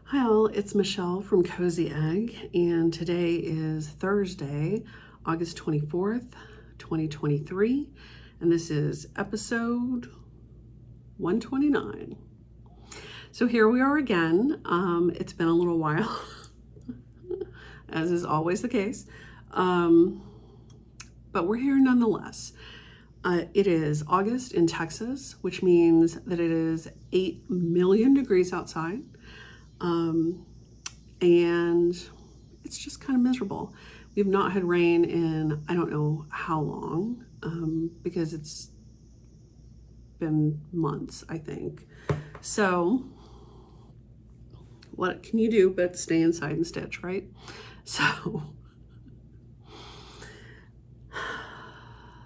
Hi all, it's Michelle from Cozyegg, and today is Thursday, August 24th, 2023, and this is episode 129. So here we are again. It's been a little while, as is always the case, but we're here nonetheless. It is August in Texas, which means that it is 8 million degrees outside. And it's just kind of miserable. We've not had rain in I don't know how long, because it's been months, I think. So what can you do but stay inside and stitch, right? So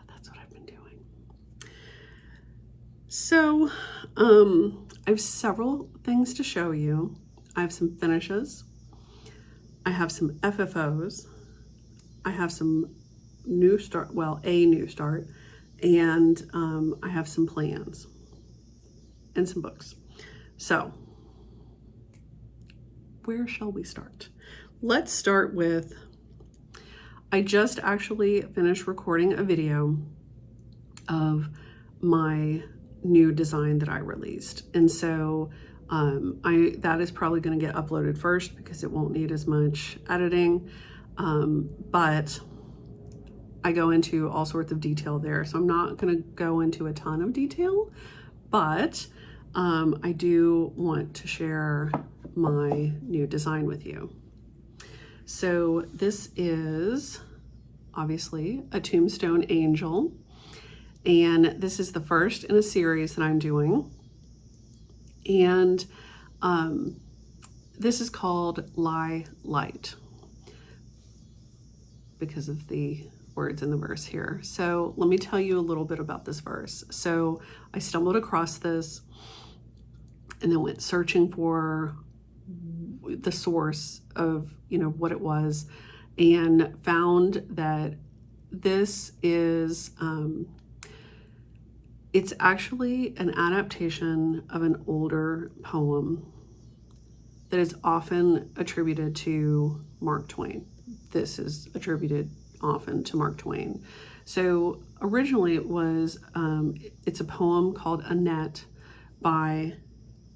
that's what I've been doing. So I have several things to show you. I have some finishes, I have some FFOs, I have some new start, a new start, and I have some plans and some books. So where shall we start? Let's start with, I just actually finished recording a video of my new design that I released. And so that is probably going to get uploaded first because it won't need as much editing, but I go into all sorts of detail there. So I'm not going to go into a ton of detail, but I do want to share my new design with you. So this is obviously a tombstone angel, and this is the first in a series that I'm doing. And this is called Lie Light because of the words in the verse here. So let me tell you a little bit about this verse. So I stumbled across this and then went searching for the source of, what it was, and found that this is, it's actually an adaptation of an older poem that is often attributed to Mark Twain. This is attributed often to Mark Twain. So originally it was, it's a poem called Annette by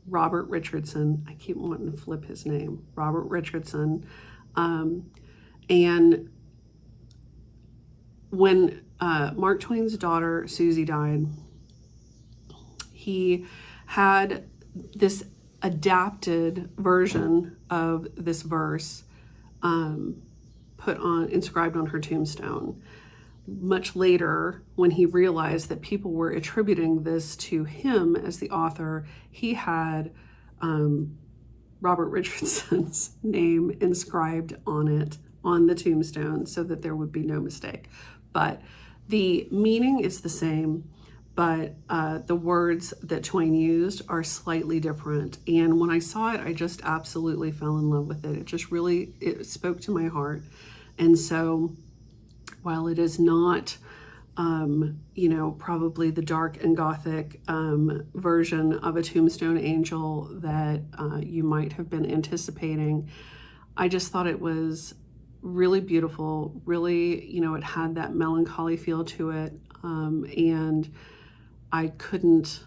Robert Richardson. I keep wanting to flip his name, Robert Richardson. And when Mark Twain's daughter, Susie, died, he had this adapted version of this verse inscribed on her tombstone. Much later, when he realized that people were attributing this to him as the author, he had Robert Richardson's name inscribed on it, on the tombstone, so that there would be no mistake. But the meaning is the same, but the words that Twain used are slightly different. And when I saw it, I just absolutely fell in love with it. It spoke to my heart. And so while it is not, probably the dark and gothic version of a tombstone angel that you might have been anticipating, I just thought it was really beautiful. Really, it had that melancholy feel to it. And I couldn't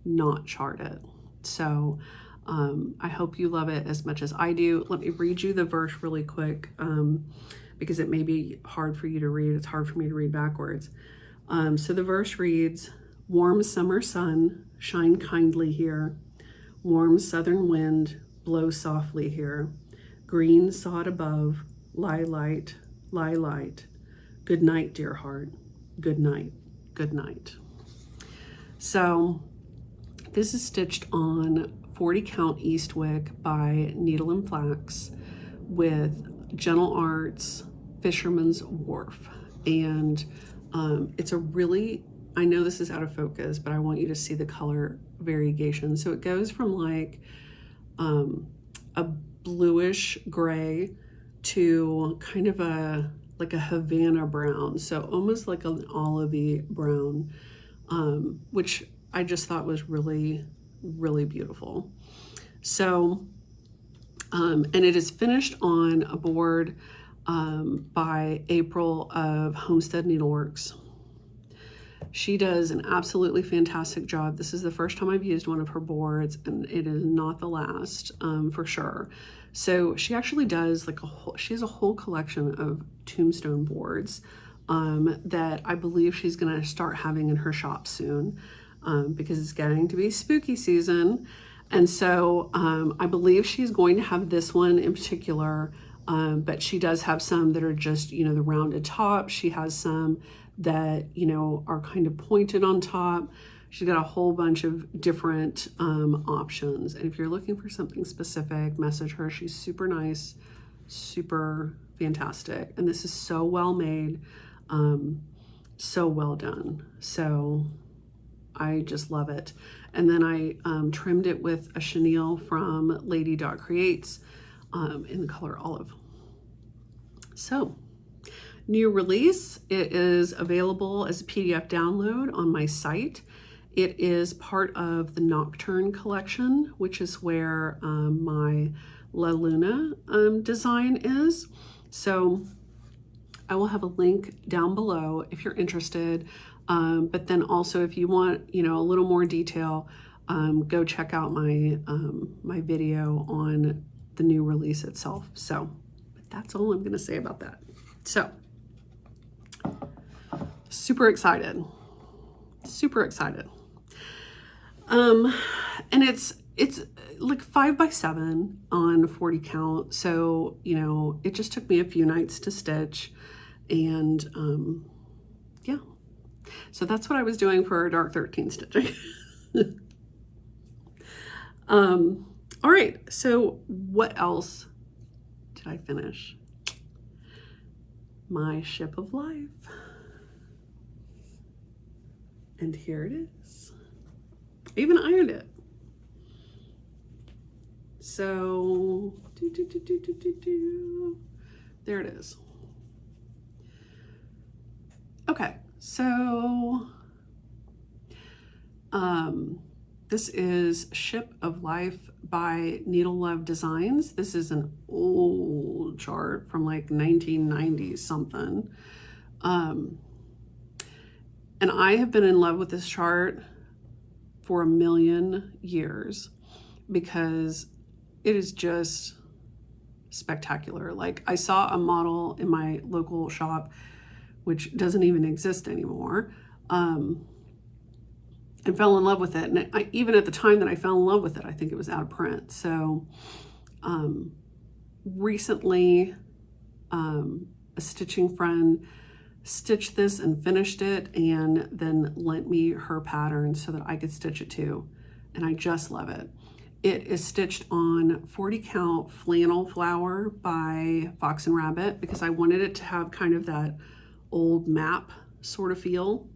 not chart it. So I hope you love it as much as I do. Let me read you the verse really quick, because it may be hard for you to read. It's hard for me to read backwards. So the verse reads, "Warm summer sun, shine kindly here. Warm southern wind, blow softly here. Green sod above, lie light, lie light. Good night, dear heart. Good night, good night." So this is stitched on 40 count Eastwick by Needle and Flax with Gentle Arts Fisherman's Wharf. And it's a really, I know this is out of focus, but I want you to see the color variegation. So it goes from like a bluish gray to kind of like a Havana brown. So almost like an olivey brown, which I just thought was really, really beautiful. So And it is finished on a board by April of Homestead Needleworks. She does an absolutely fantastic job. This is the first time I've used one of her boards, and it is not the last, for sure. So she actually does like she has a whole collection of tombstone boards that I believe she's gonna start having in her shop soon, because it's getting to be spooky season. And so I believe she's going to have this one in particular, but she does have some that are just, you know, the rounded top. She has some that, you know, are kind of pointed on top. She's got a whole bunch of different options. And if you're looking for something specific, message her. She's super nice, super fantastic. And this is so well made, so well done. So I just love it. And then I trimmed it with a chenille from Lady Dot Creates in the color olive. So, new release, it is available as a PDF download on my site. It is part of the Nocturne collection, which is where my La Luna design is. So I will have a link down below if you're interested. But then also if you want, you know, a little more detail, go check out my my video on the new release itself. So that's all I'm going to say about that. So super excited, super excited. And it's like 5x7 on 40 count. So, you know, it just took me a few nights to stitch, and yeah. So that's what I was doing for Dark 13 stitching. All right, so what else did I finish? My Ship of Life. And here it is. I even ironed it. So, there it is. Okay, so this is Ship of Life by Needle Love Designs. This is an old chart from like 1990 something. And I have been in love with this chart for a million years because it is just spectacular. Like, I saw a model in my local shop, which doesn't even exist anymore, and fell in love with it. And even at the time that I fell in love with it, I think it was out of print. So recently, a stitching friend stitched this and finished it, and then lent me her pattern so that I could stitch it too. And I just love it. It is stitched on 40 count flannel flower by Fox and Rabbit because I wanted it to have kind of that old map sort of feel.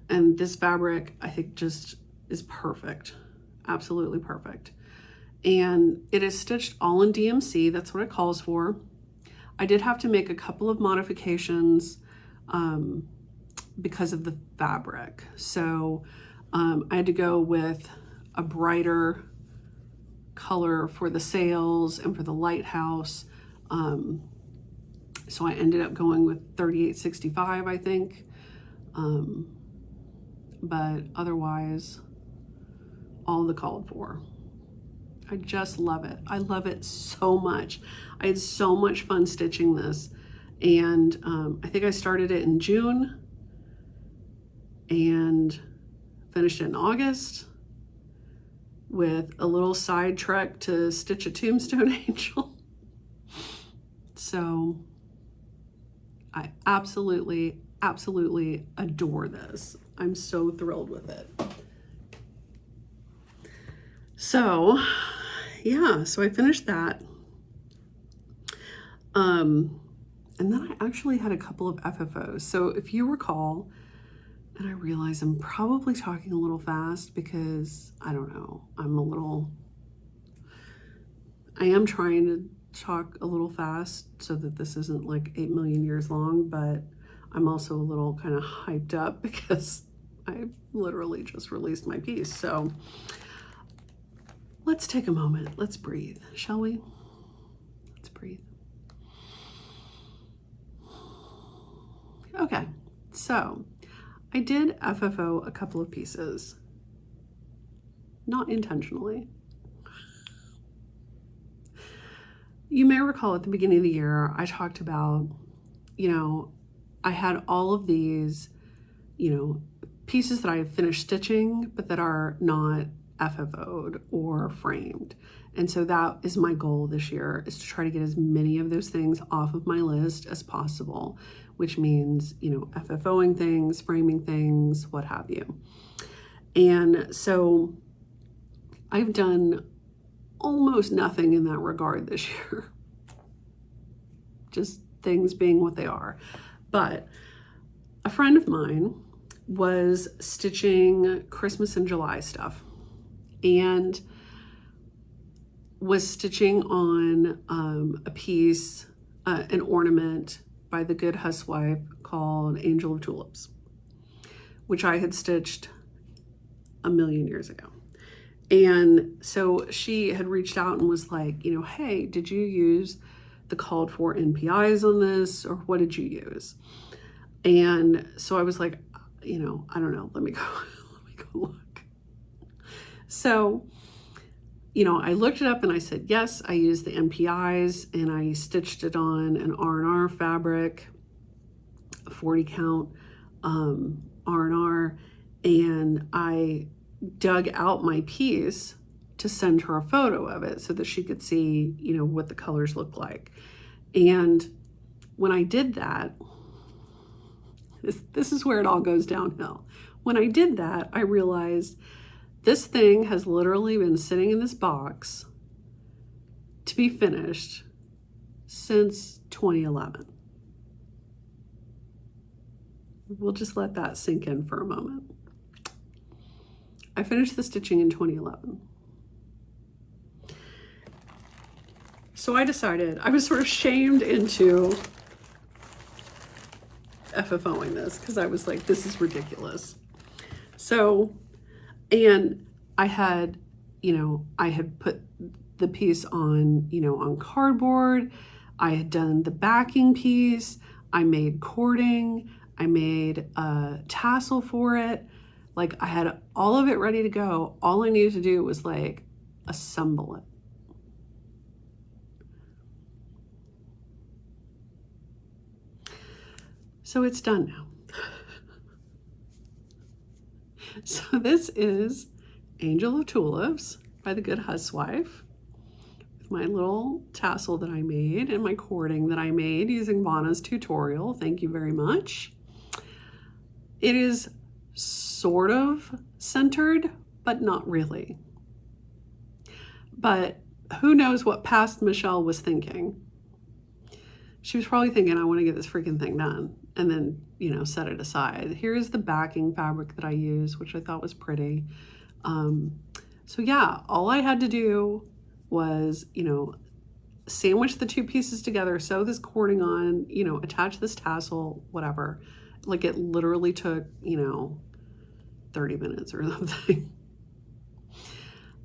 And this fabric, I think, just is perfect. Absolutely perfect. And it is stitched all in DMC. That's what it calls for. I did have to make a couple of modifications because of the fabric. So I had to go with a brighter color for the sails and for the lighthouse. So I ended up going with 3865, I think. But otherwise, all the called for. I just love it. I love it so much. I had so much fun stitching this. And I think I started it in June and finished it in August with a little side trek to stitch a tombstone angel. So I absolutely, absolutely adore this. I'm so thrilled with it. So yeah, so I finished that. And then I actually had a couple of FFOs. So if you recall, and I realize I'm probably talking a little fast because I don't know, I am trying to talk a little fast so that this isn't like 8 million years long, but I'm also a little kind of hyped up because I literally just released my piece. So let's take a moment, let's breathe, shall we? breathe. Okay, so I did FFO a couple of pieces, not intentionally. You may recall at the beginning of the year, I talked about, I had all of these, pieces that I have finished stitching, but that are not FFO'd or framed. And so that is my goal this year, is to try to get as many of those things off of my list as possible, which means, FFOing things, framing things, what have you. And so I've done almost nothing in that regard this year. Just things being what they are. But a friend of mine was stitching Christmas and July stuff and was stitching on a piece, an ornament by the good housewife called Angel of Tulips, which I had stitched a million years ago. And so she had reached out and was like, hey, did you use the called for NPIs on this, or what did you use? And so I was like, I don't know, let me go look. So, I looked it up and I said, yes, I used the NPIs, and I stitched it on an R&R fabric, 40 count R&R, and I dug out my piece to send her a photo of it so that she could see, what the colors look like. And when I did that, this is where it all goes downhill. When I did that, I realized this thing has literally been sitting in this box to be finished since 2011. We'll just let that sink in for a moment. I finished the stitching in 2011. So I decided, I was sort of shamed into FFOing this because I was like, this is ridiculous. So, and I had put the piece on, on cardboard. I had done the backing piece. I made cording. I made a tassel for it. Like, I had all of it ready to go. All I needed to do was like assemble it. So it's done now. So this is Angel of Tulips by the Good Housewife, with my little tassel that I made and my cording that I made using Vanna's tutorial. Thank you very much. It is sort of centered, but not really. But who knows what past Michelle was thinking. She was probably thinking, I want to get this freaking thing done, and then, set it aside. Here's the backing fabric that I use, which I thought was pretty. So yeah, all I had to do was, sandwich the two pieces together, sew this cording on, attach this tassel, whatever. Like, it literally took, 30 minutes or something.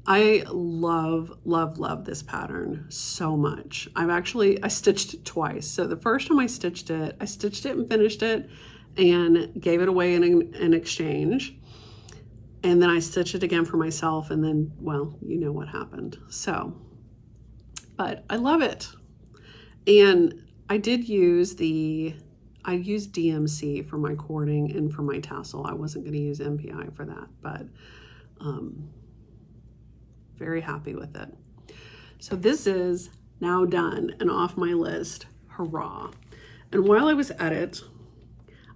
I love, love, love this pattern so much. I stitched it twice. So the first time I stitched it and finished it and gave it away in exchange. And then I stitched it again for myself, and then, well, you know what happened. So, but I love it. And I did use I used DMC for my cording and for my tassel. I wasn't going to use MPI for that, but very happy with it. So this is now done and off my list. Hurrah. And while I was at it,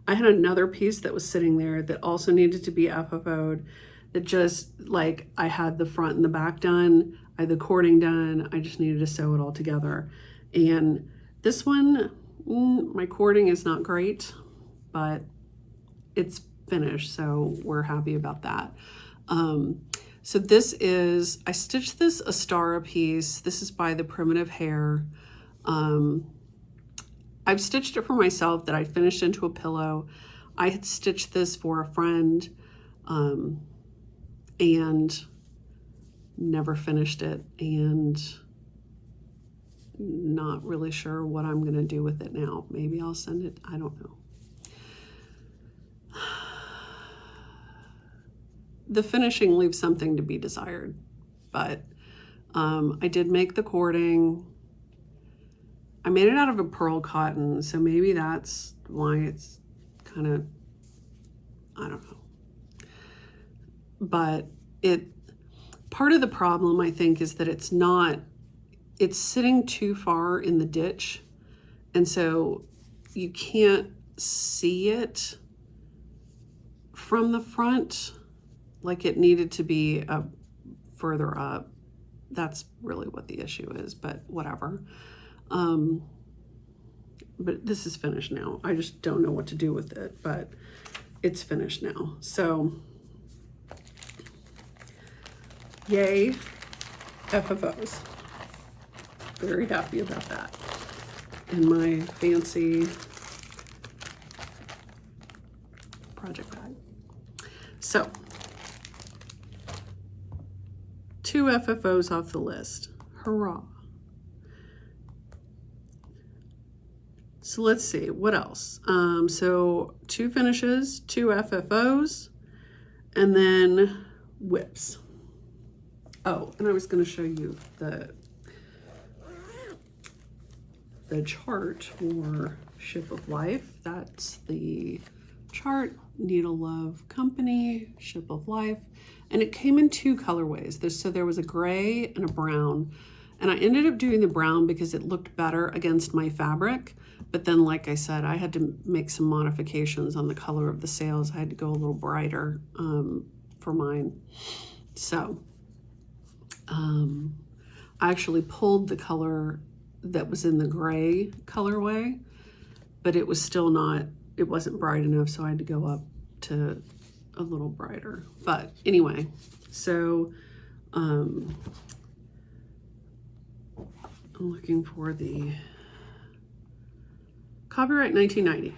I had another piece that was sitting there that also needed to be FFO'd, that just, like, I had the front and the back done, I had the cording done, I just needed to sew it all together. And this one, my cording is not great, but it's finished, so we're happy about that. So this is, I stitched this Astara piece. This is by the Primitive Hair. I've stitched it for myself that I finished into a pillow. I had stitched this for a friend and never finished it. And not really sure what I'm gonna do with it now. Maybe I'll send it, I don't know. The finishing leaves something to be desired, but I did make the cording. I made it out of a pearl cotton, so maybe that's why it's kind of, I don't know. But part of the problem, I think, is that it's sitting too far in the ditch, and so you can't see it from the front like it needed to be further up. That's really what the issue is, but whatever. But this is finished now. I just don't know what to do with it, but it's finished now. So, yay, FFOs. Very happy about that. In my fancy project bag. So, 2 FFOs off the list. Hurrah. So let's see, what else? So 2 finishes, 2 FFOs, and then whips. Oh, and I was going to show you the chart for Ship of Life. That's the chart, Needle Love Company, Ship of Life. And it came in 2 colorways. So there was a gray and a brown. And I ended up doing the brown because it looked better against my fabric. But then, like I said, I had to make some modifications on the color of the sails. I had to go a little brighter for mine. So I actually pulled the color that was in the gray colorway, but it was still not, it wasn't bright enough, so I had to go up to a little brighter. But anyway, so I'm looking for the copyright 1990.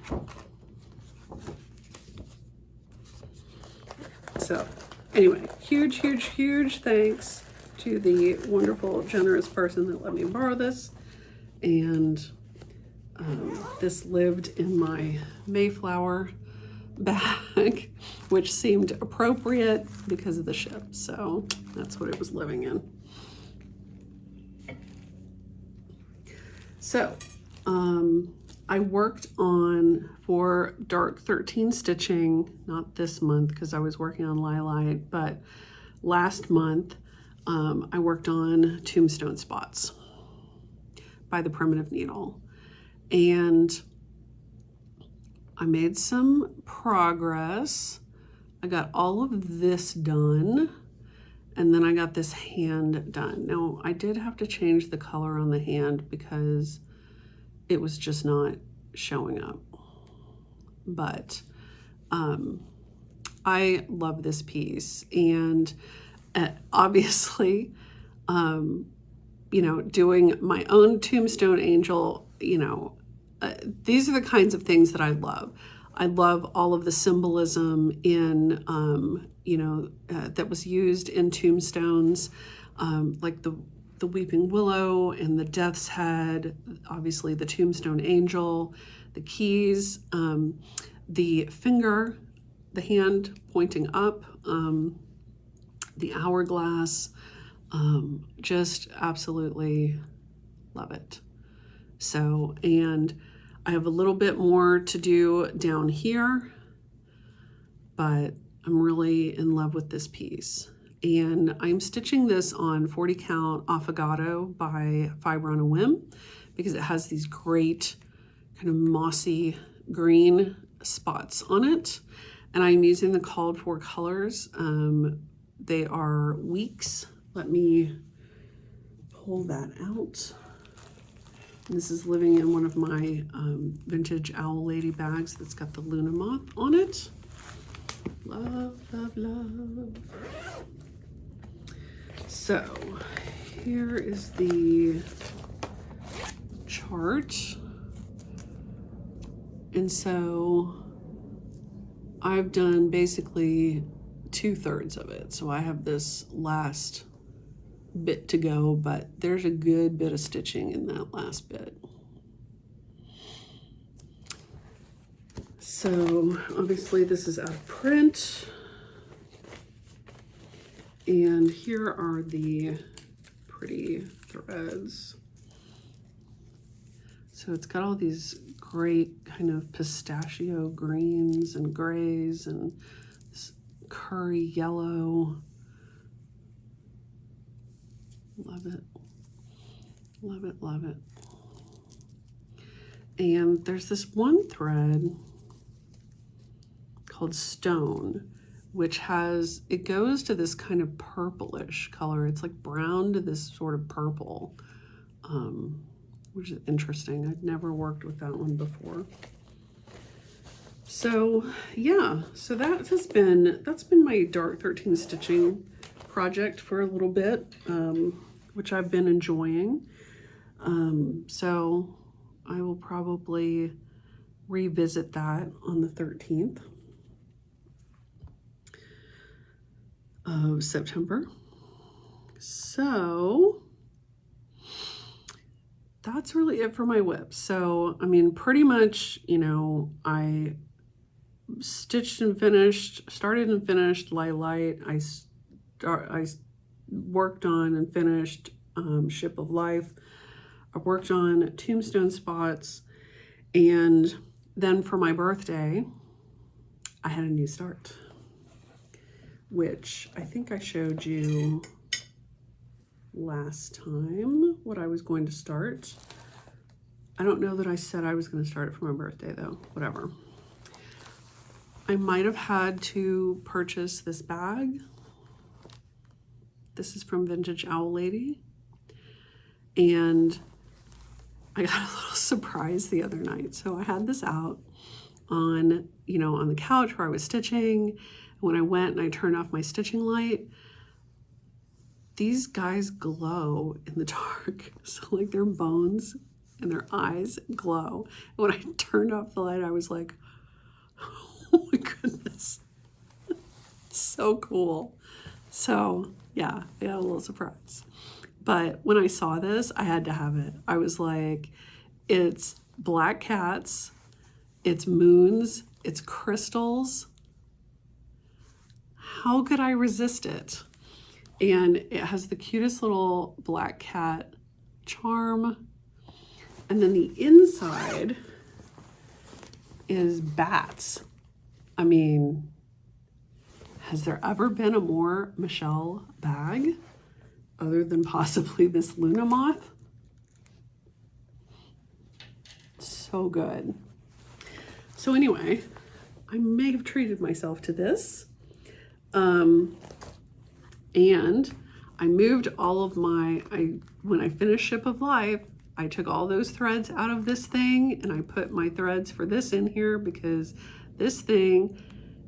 So anyway, huge thanks to the wonderful, generous person that let me borrow this. And this lived in my Mayflower bag, which seemed appropriate because of the ship. So that's what it was living in. So I worked on, for Dark 13 stitching, not this month because I was working on Lilac, but last month I worked on Tombstone Spots by the Primitive Needle. And I made some progress. I got all of this done, and then I got this hand done. Now, I did have to change the color on the hand because it was just not showing up. But I love this piece, and obviously, you know, doing my own Tombstone Angel, you know, these are the kinds of things that I love. I love all of the symbolism in, you know, that was used in tombstones, like the weeping willow and the death's head, obviously the tombstone angel, the keys, the finger, the hand pointing up, the hourglass, just absolutely love it. So, and I have a little bit more to do down here, but I'm really in love with this piece. And I'm stitching this on 40 count Affogato by Fiber on a Whim because it has these great kind of mossy green spots on it. And I'm using the called for colors. They are Weeks. Let me pull that out. This is living in one of my vintage Owl Lady bags that's got the Luna moth on it. Love, love, love. So here is the chart. And so I've done basically 2/3 of it. So I have this last bit to go, but there's a good bit of stitching in that last bit. So obviously this is out of print. And here are the pretty threads. So it's got all these great kind of pistachio greens and grays and this curry yellow. Love it. Love it, love it. And there's this one thread called Stone, which has, it goes to this kind of purplish color. It's like brown to this sort of purple, which is interesting. I've never worked with that one before. So yeah, so that's been my Dark 13 stitching project for a little bit, which I've been enjoying. So I will probably revisit that on the 13th of September. So that's really it for my WIP. So, I mean, pretty much, you know, I stitched and finished, started and finished Light. I worked on and finished Ship of Life. I worked on Tombstone Spots, and then for my birthday, I had a new start, which I think I showed you last time what I was going to start. I don't know that I said I was going to start it for my birthday though, whatever. I might have had to purchase this bag. This is from Vintage Owl Lady. And I got a little surprise the other night. So I had this out on, you know, on the couch where I was stitching. When I went and I turned off my stitching light, these guys glow in the dark. So like their bones and their eyes glow. And when I turned off the light, I was like, oh my goodness. So cool. So yeah, I got a little surprise. But when I saw this, I had to have it. I was like, it's black cats, it's moons, it's crystals. How could I resist it? And it has the cutest little black cat charm. And then the inside is bats. I mean, has there ever been a more Michelle bag other than possibly this Luna moth? So good. So anyway, I may have treated myself to this. And I moved all of when I finished Ship of Life, I took all those threads out of this thing and I put my threads for this in here because this thing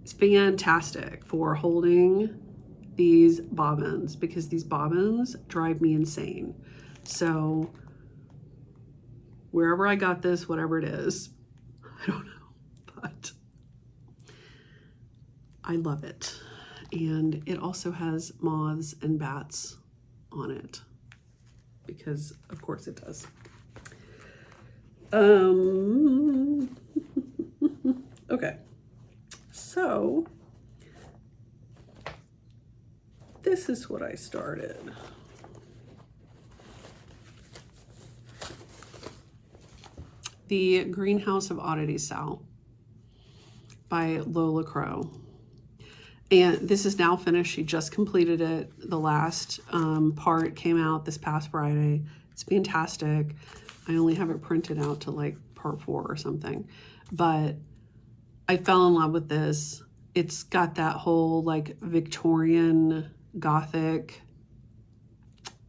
is fantastic for holding these bobbins, because these bobbins drive me insane. So wherever I got this, whatever it is, I don't know, but I love it. And it also has moths and bats on it, because of course it does. Okay, so this is what I started. The Greenhouse of Oddities Sal by Lola Crow. And this is now finished. She just completed it. The last part came out this past Friday. It's fantastic. I only have it printed out to like part 4 or something. But I fell in love with this. It's got that whole like Victorian Gothic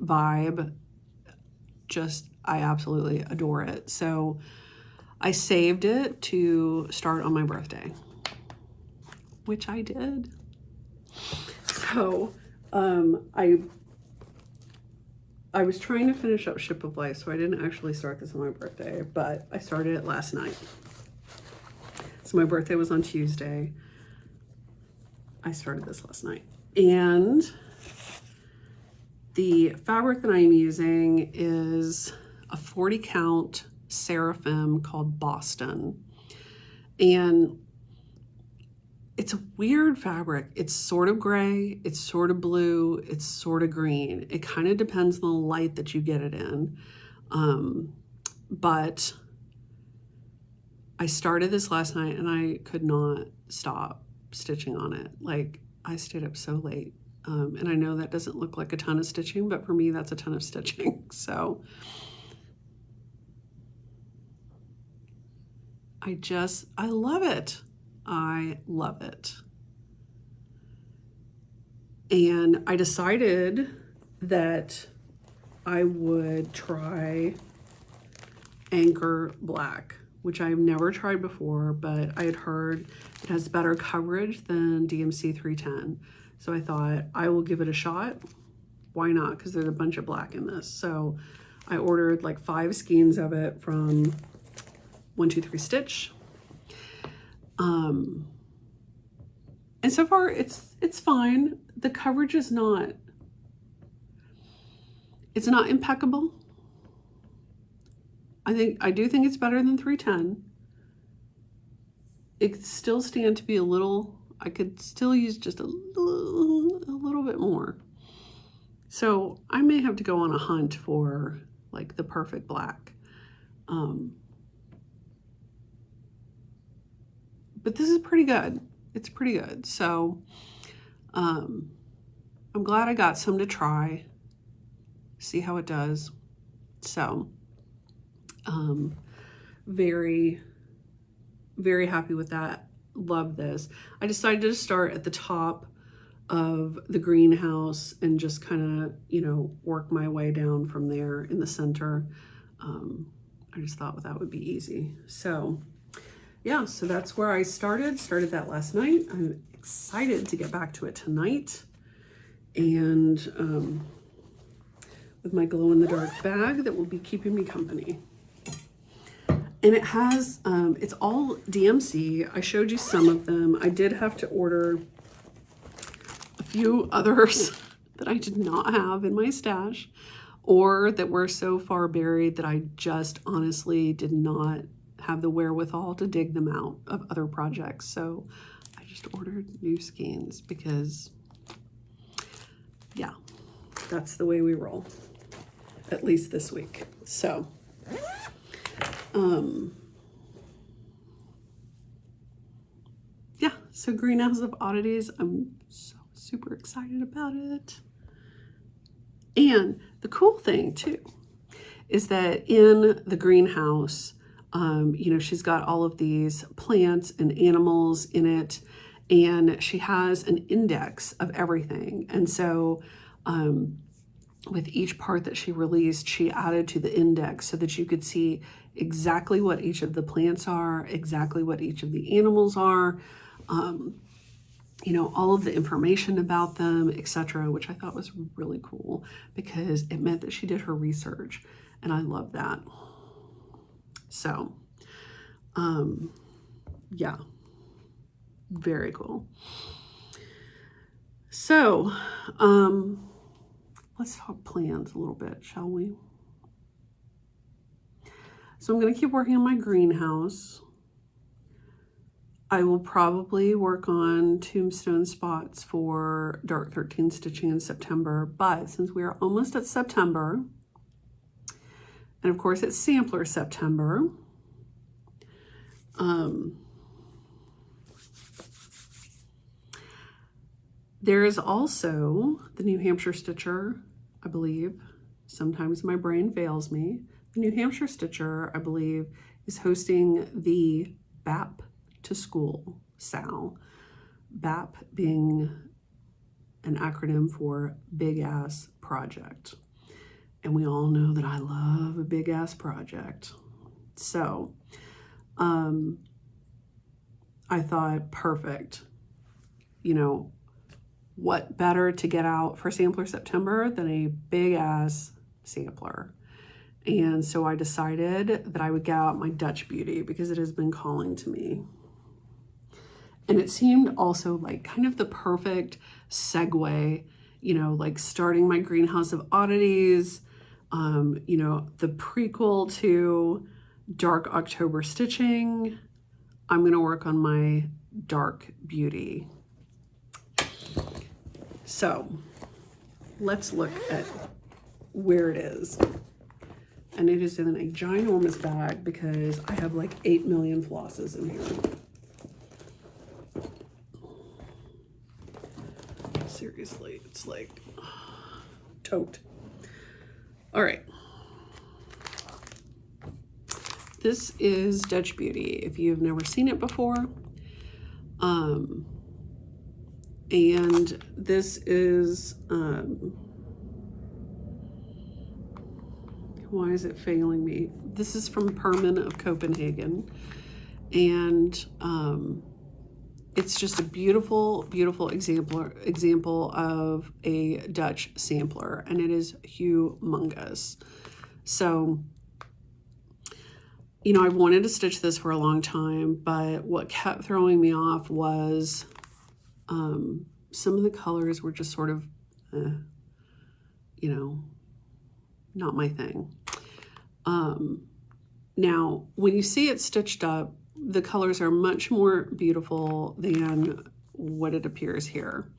vibe. Just, I absolutely adore it. So I saved it to start on my birthday, which I did. So I was trying to finish up Ship of Life, so I didn't actually start this on my birthday, but I started it last night. So my birthday was on Tuesday. I started this last night. And The fabric that I'm using is a 40 count Seraphim called Boston. And it's a weird fabric. It's sort of gray, it's sort of blue, it's sort of green. It kind of depends on the light that you get it in. But I started this last night and I could not stop stitching on it. Like, I stayed up so late. And I know that doesn't look like a ton of stitching, but for me, that's a ton of stitching. So I love it. I love it. And I decided that I would try Anchor Black, which I've never tried before, but I had heard it has better coverage than DMC 310. So I thought I will give it a shot. Why not? Because there's a bunch of black in this. So I ordered like 5 skeins of it from 123 Stitch. And so far it's fine. The coverage is not, it's not impeccable. I do think it's better than 310. It still stands to be a little, I could still use just a little bit more. So I may have to go on a hunt for like the perfect black. But this is pretty good. It's pretty good. So I'm glad I got some to try, see how it does. So very, very happy with that. Love this. I decided to start at the top of the greenhouse and just kind of, you know, work my way down from there in the center. I just thought that would be easy. So yeah, so that's where I started that last night. I'm excited to get back to it tonight. And with my glow-in-the-dark bag that will be keeping me company. And it has, it's all DMC. I showed you some of them. I did have to order a few others that I did not have in my stash, or that were so far buried that I just honestly did not have the wherewithal to dig them out of other projects. So I just ordered new skeins because, yeah, that's the way we roll, at least this week. So yeah, so Greenhouse of Oddities, I'm so super excited about it. And the cool thing too is that in the greenhouse, you know, she's got all of these plants and animals in it, and she has an index of everything. And so with each part that she released, she added to the index so that you could see exactly what each of the plants are, exactly what each of the animals are, you know, all of the information about them, etc., which I thought was really cool because it meant that she did her research, and I love that. So, yeah, very cool. So, let's talk plans a little bit, shall we? So I'm going to keep working on my greenhouse. I will probably work on tombstone spots for Dark 13 stitching in September, but since we are almost at September, and of course it's sampler September, there is also the New Hampshire Stitcher, I believe. Sometimes my brain fails me. The New Hampshire Stitcher, I believe, is hosting the BAP to School SAL. BAP being an acronym for Big Ass Project. And we all know that I love a big ass project. So I thought, perfect. You know, what better to get out for Sampler September than a big ass sampler? And so I decided that I would get out my Dutch Beauty because it has been calling to me. And it seemed also like kind of the perfect segue, you know, like starting my greenhouse of oddities, you know, the prequel to Dark October stitching. I'm going to work on my dark beauty. So let's look at where it is. And it is in a ginormous bag because I have like 8 million flosses in here. Seriously, it's like tote. All right. This is Dutch Beauty, if you've never seen it before. And this is, why is it failing me? This is from Perman of Copenhagen. And it's just a beautiful, beautiful example of a Dutch sampler, and it is humongous. So, you know, I've wanted to stitch this for a long time, but what kept throwing me off was some of the colors were just sort of, you know, not my thing. Now, when you see it stitched up, the colors are much more beautiful than what it appears here.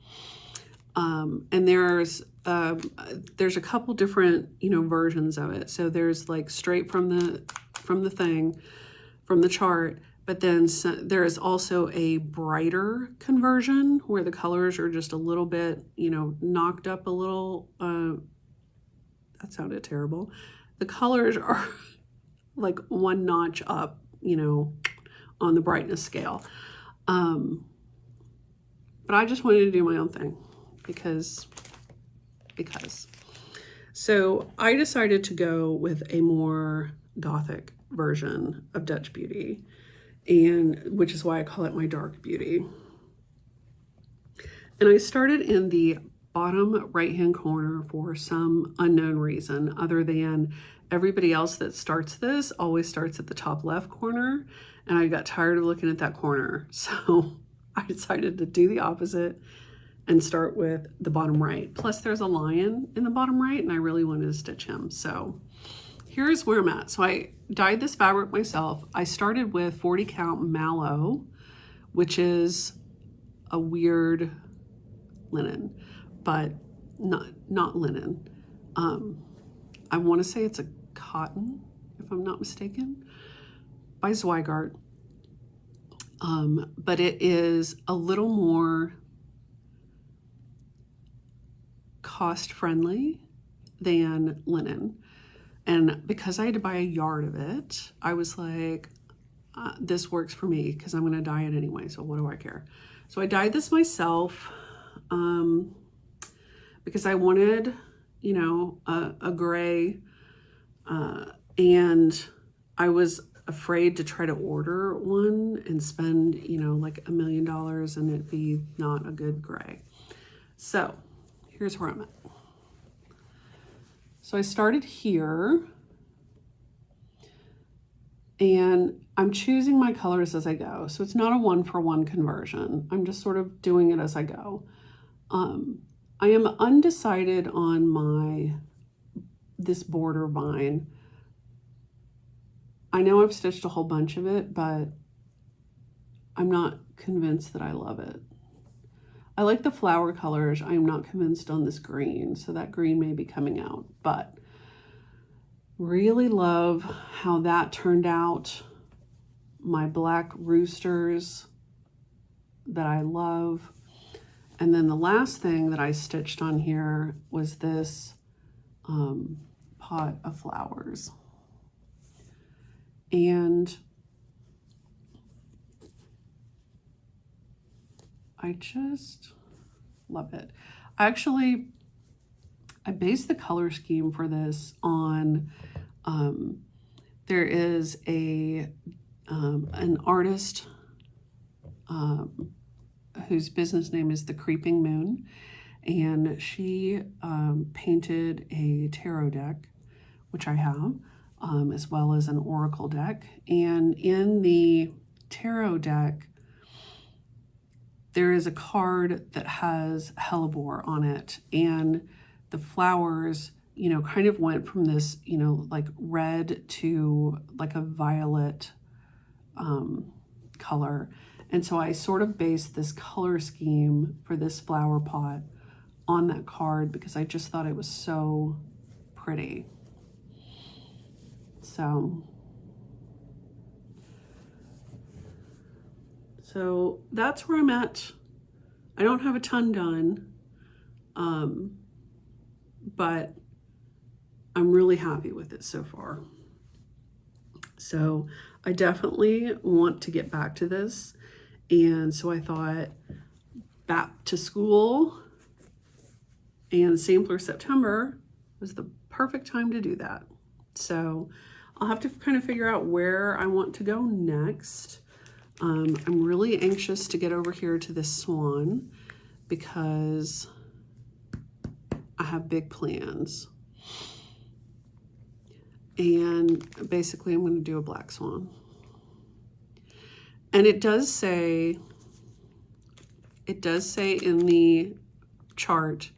And there's a couple different, you know, versions of it. So there's like straight from the thing, from the chart, but then there is also a brighter conversion where the colors are just a little bit, you know, knocked up a little. That sounded terrible. The colors are like one notch up, you know, on the brightness scale. But I just wanted to do my own thing because. So I decided to go with a more gothic version of Dutch Beauty, and which is why I call it my dark beauty. And I started in the bottom right-hand corner for some unknown reason, other than everybody else that starts this always starts at the top left corner, and I got tired of looking at that corner. So I decided to do the opposite and start with the bottom right. Plus there's a lion in the bottom right, and I really wanted to stitch him. So here's where I'm at. So I dyed this fabric myself. I started with 40 count mallow, which is a weird linen, but not linen. I want to say it's a cotton, if I'm not mistaken, by Zweigart. But it is a little more cost-friendly than linen. And because I had to buy a yard of it, I was like, this works for me because I'm going to dye it anyway, so what do I care? So I dyed this myself because I wanted, you know, a gray, and I was afraid to try to order one and spend, you know, like $1 million and it be not a good gray. So here's where I'm at. So I started here, and I'm choosing my colors as I go. So it's not a 1-for-1 conversion. I'm just sort of doing it as I go. I am undecided on this border vine. I know I've stitched a whole bunch of it, but I'm not convinced that I love it. I like the flower colors. I am not convinced on this green, so that green may be coming out, but really love how that turned out. My black roosters that I love. And then the last thing that I stitched on here was this pot of flowers. And I just love it. I based the color scheme for this on, there is an artist whose business name is The Creeping Moon, and she painted a tarot deck, which I have, as well as an oracle deck. And in the tarot deck, there is a card that has hellebore on it, and the flowers, you know, kind of went from this, you know, like red to like a violet color. And so I sort of based this color scheme for this flower pot on that card because I just thought it was so pretty. So that's where I'm at. I don't have a ton done, but I'm really happy with it so far. So I definitely want to get back to this. And so I thought back to school and Sampler September was the perfect time to do that. So I'll have to kind of figure out where I want to go next. I'm really anxious to get over here to this swan because I have big plans. And basically I'm going to do a black swan. And it does say in the chart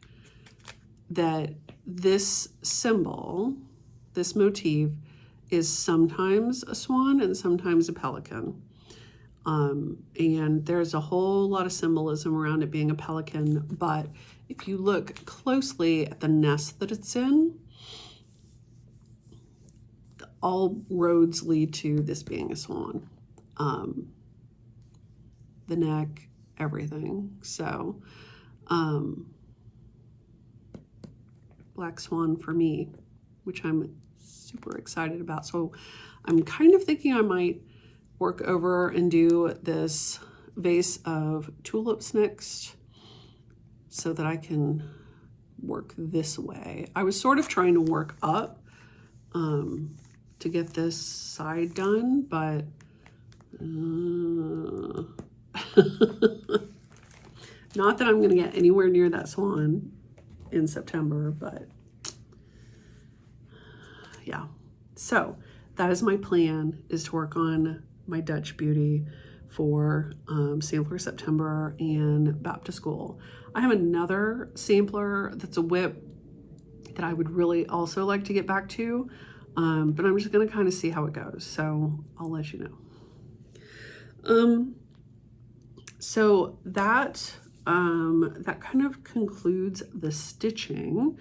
that this symbol, this motif, is sometimes a swan and sometimes a pelican. And there's a whole lot of symbolism around it being a pelican, but if you look closely at the nest that it's in, all roads lead to this being a swan. The neck, everything. So, black swan for me, which I'm super excited about. So I'm kind of thinking I might work over and do this vase of tulips next so that I can work this way. I was sort of trying to work up to get this side done, but not that I'm going to get anywhere near that swan in September, but yeah. So that is my plan, is to work on my Dutch beauty for Sampler September and back to school. I have another sampler that's a whip that I would really also like to get back to, but I'm just going to kind of see how it goes. So I'll let you know. So that kind of concludes the stitching.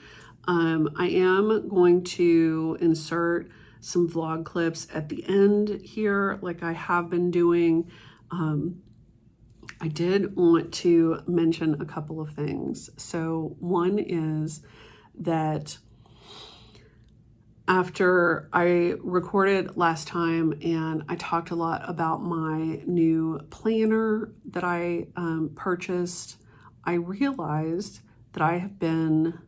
I am going to insert some vlog clips at the end here, like I have been doing. I did want to mention a couple of things. So one is that after I recorded last time and I talked a lot about my new planner that I purchased, I realized that I have been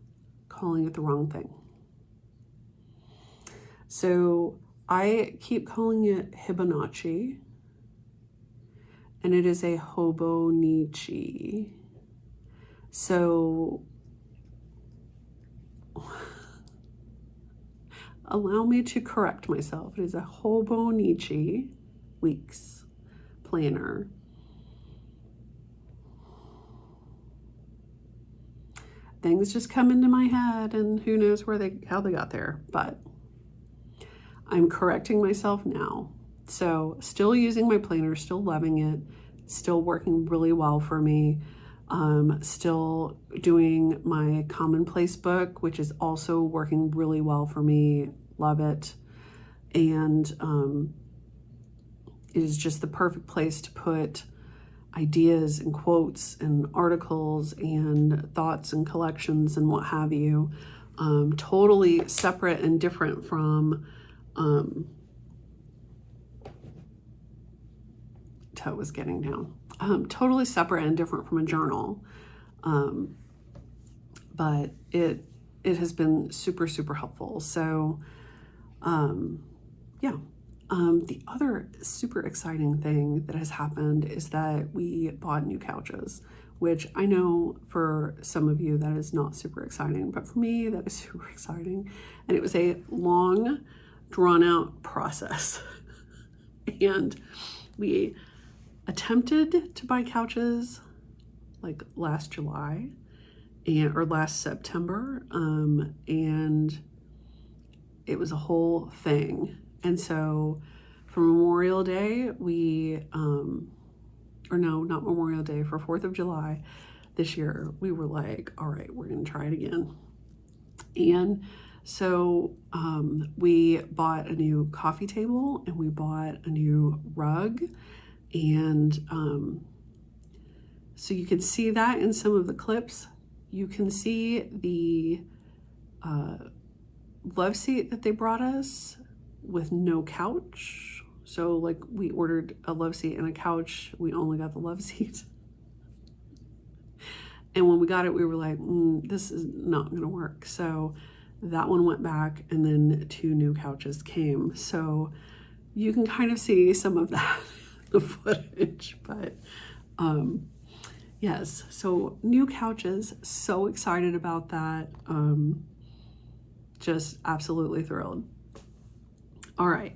calling it the wrong thing. So I keep calling it Hibonacci, and it is a Hobonichi. So allow me to correct myself. It is a Hobonichi weeks planner. Things just come into my head and who knows how they got there, but I'm correcting myself now. So still using my planner, still loving it, still working really well for me. Still doing my commonplace book, which is also working really well for me. Love it. And it is just the perfect place to put ideas and quotes and articles and thoughts and collections and what have you. Totally separate and different from toe was getting down. Totally separate and different from a journal. But it has been super, super helpful. So yeah. The other super exciting thing that has happened is that we bought new couches, which I know for some of you that is not super exciting, but for me that is super exciting. And it was a long, drawn out process. And we attempted to buy couches like last July or last September, and it was a whole thing. And so for Memorial Day, or no, not Memorial Day, for 4th of July this year, we were like, all right, we're gonna try it again. And so we bought a new coffee table and we bought a new rug. And so you can see that in some of the clips. You can see the love seat that they brought us with no couch. So like we ordered a love seat and a couch. We only got the love seat. And when we got it, we were like, this is not gonna work. So that one went back, and then 2 new couches came. So you can kind of see some of that, the footage, but yes, so new couches, so excited about that. Just absolutely thrilled. All right,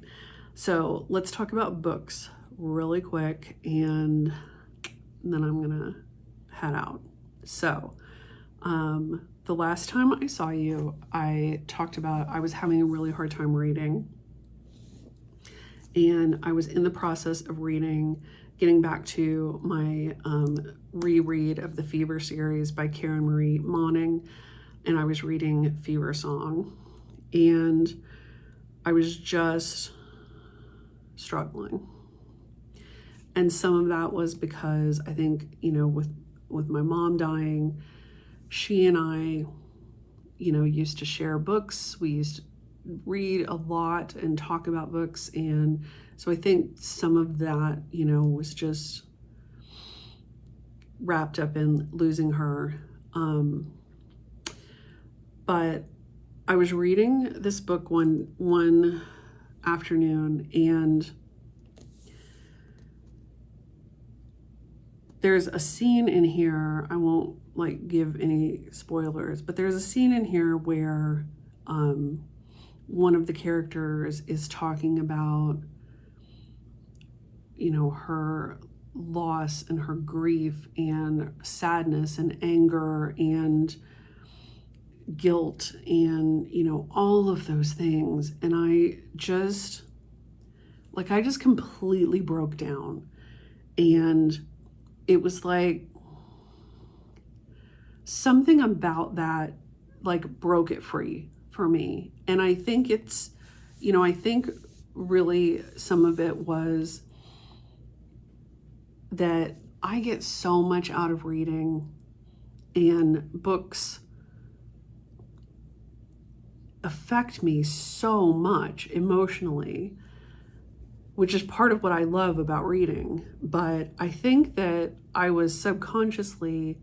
so let's talk about books really quick, and then I'm gonna head out. So the last time I saw you, I talked about I was having a really hard time reading, and I was in the process of getting back to my reread of the Fever series by Karen Marie Moning, and I was reading Fever Song, and I was just struggling. And some of that was because I think, with my mom dying, she and I, used to share books. We used to read a lot and talk about books. And so I think some of that, was just wrapped up in losing her. But I was reading this book one afternoon, and there's a scene in here, I won't give any spoilers, but there's a scene in here where one of the characters is talking about, her loss and her grief and sadness and anger and guilt and, all of those things. And I just completely broke down, and it was like something about that broke it free for me. And I think it's, I think really some of it was that I get so much out of reading, and books affect me so much emotionally, which is part of what I love about reading. But I think that I was subconsciously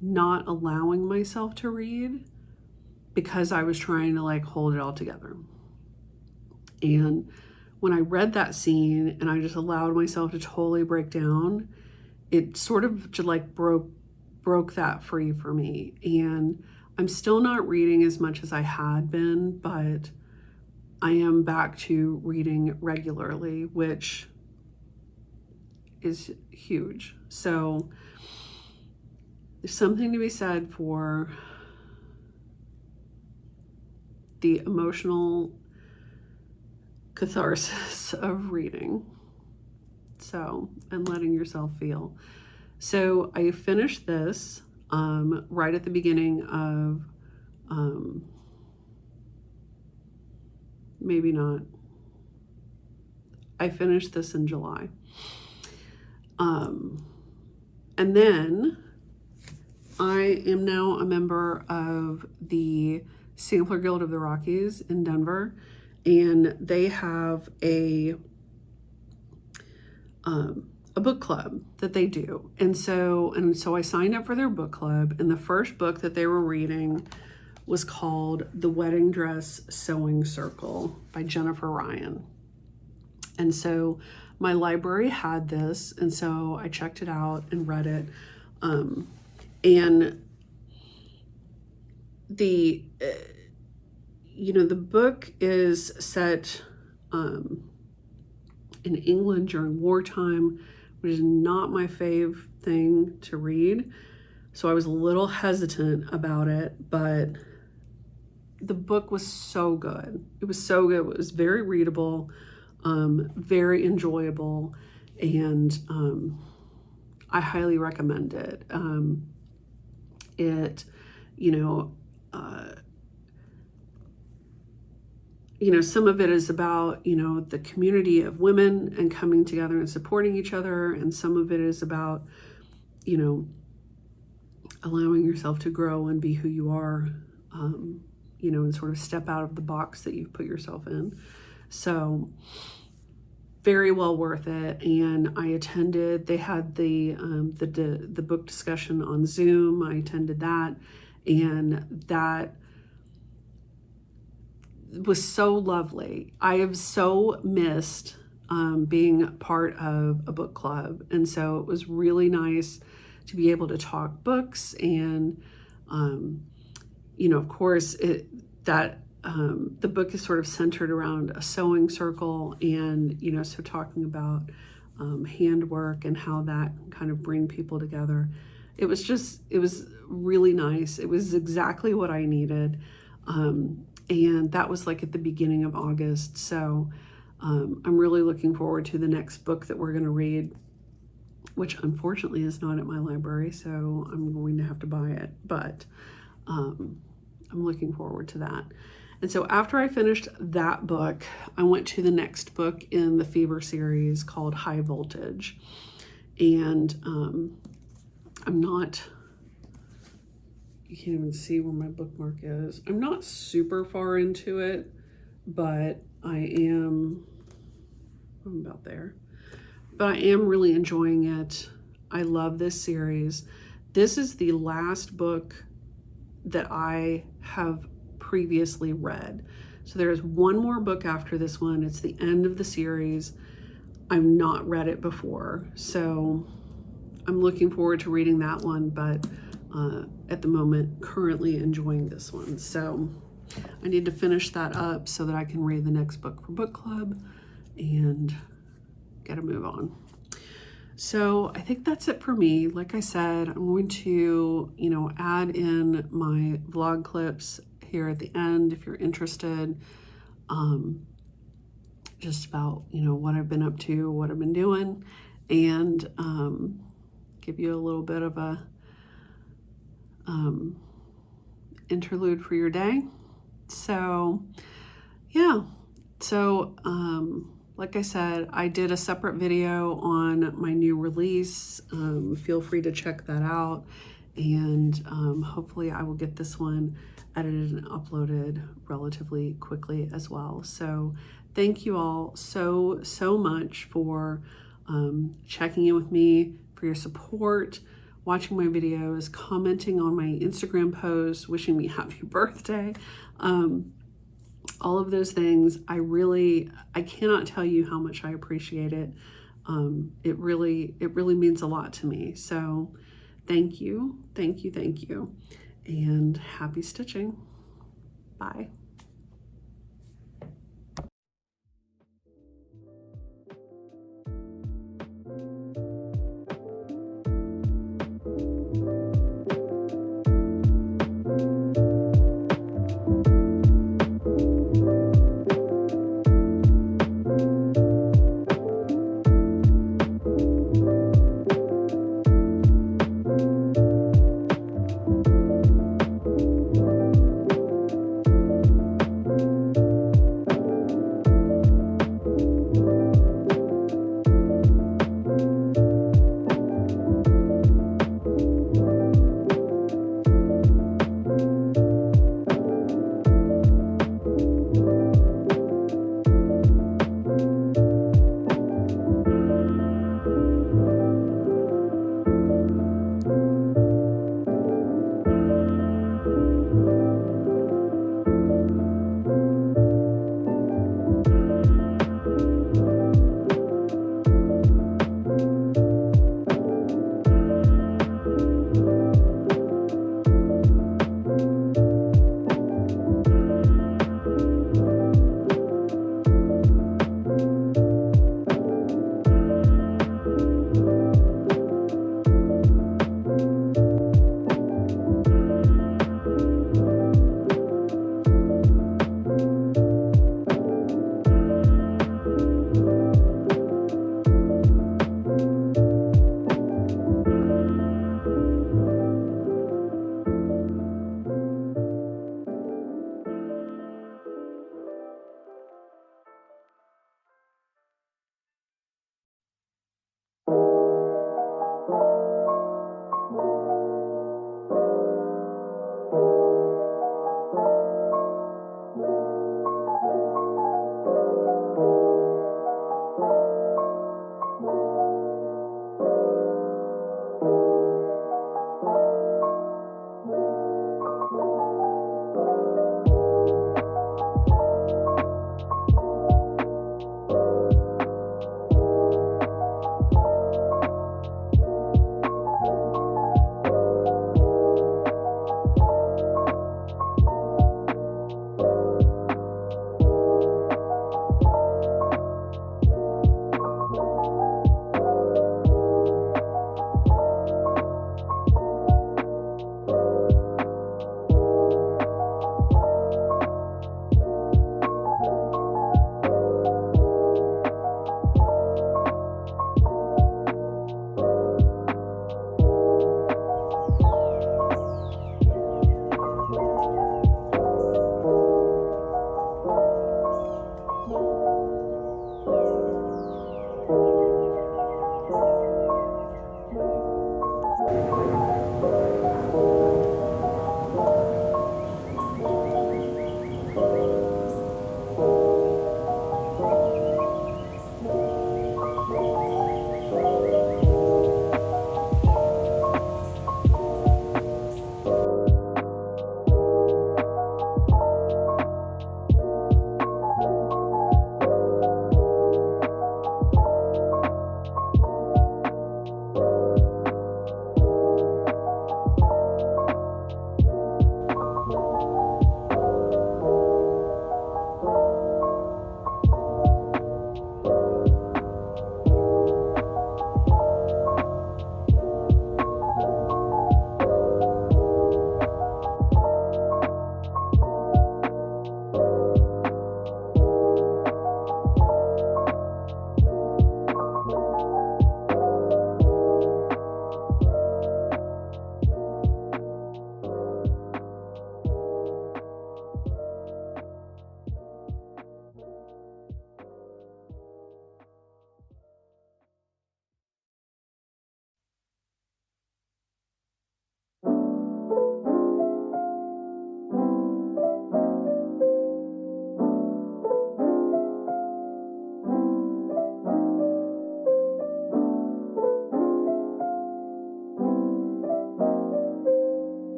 not allowing myself to read because I was trying to hold it all together. And when I read that scene and I just allowed myself to totally break down, it sort of just broke that free for me. And I'm still not reading as much as I had been, but I am back to reading regularly, which is huge. So there's something to be said for the emotional catharsis of reading. So, and letting yourself feel. So I finished this right at the beginning of, maybe not. I finished this in July. And then I am now a member of the Sampler Guild of the Rockies in Denver, and they have a book club that they do. And so I signed up for their book club, and the first book that they were reading was called The Wedding Dress Sewing Circle by Jennifer Ryan. And so my library had this, and so I checked it out and read it. And the book is set in England during wartime, which is not my fave thing to read. So I was a little hesitant about it, but the book was so good. It was so good. It was very readable, very enjoyable, and I highly recommend it. It, you know, some of it is about, the community of women and coming together and supporting each other. And some of it is about, allowing yourself to grow and be who you are, and sort of step out of the box that you've put yourself in. So very well worth it. And I attended, they had the book discussion on Zoom. I attended that, and that was so lovely. I have so missed being part of a book club. And so it was really nice to be able to talk books. And, of course, the book is sort of centered around a sewing circle, and, so talking about handwork and how that can kind of bring people together. It was really nice. It was exactly what I needed. And that was like at the beginning of August. So I'm really looking forward to the next book that we're going to read, which unfortunately is not at my library, so I'm going to have to buy it. But I'm looking forward to that. And so after I finished that book, I went to the next book in the Fever series called High Voltage. And you can't even see where my bookmark is. I'm not super far into it, but I'm about there. But I am really enjoying it. I love this series. This is the last book that I have previously read. So there's one more book after this one. It's the end of the series. I've not read it before, so I'm looking forward to reading that one, but at the moment, currently enjoying this one. So I need to finish that up so that I can read the next book for book club and get a move on. So I think that's it for me. Like I said, I'm going to, add in my vlog clips here at the end if you're interested. Just about, what I've been up to, what I've been doing, and give you a little bit of a interlude for your day. So yeah, so like I said, I did a separate video on my new release. Feel free to check that out, and hopefully I will get this one edited and uploaded relatively quickly as well. So thank you all so much for checking in with me, for your support, watching my videos, commenting on my Instagram posts, wishing me happy birthday, all of those things. I cannot tell you how much I appreciate it. It really means a lot to me. So thank you, and happy stitching. Bye.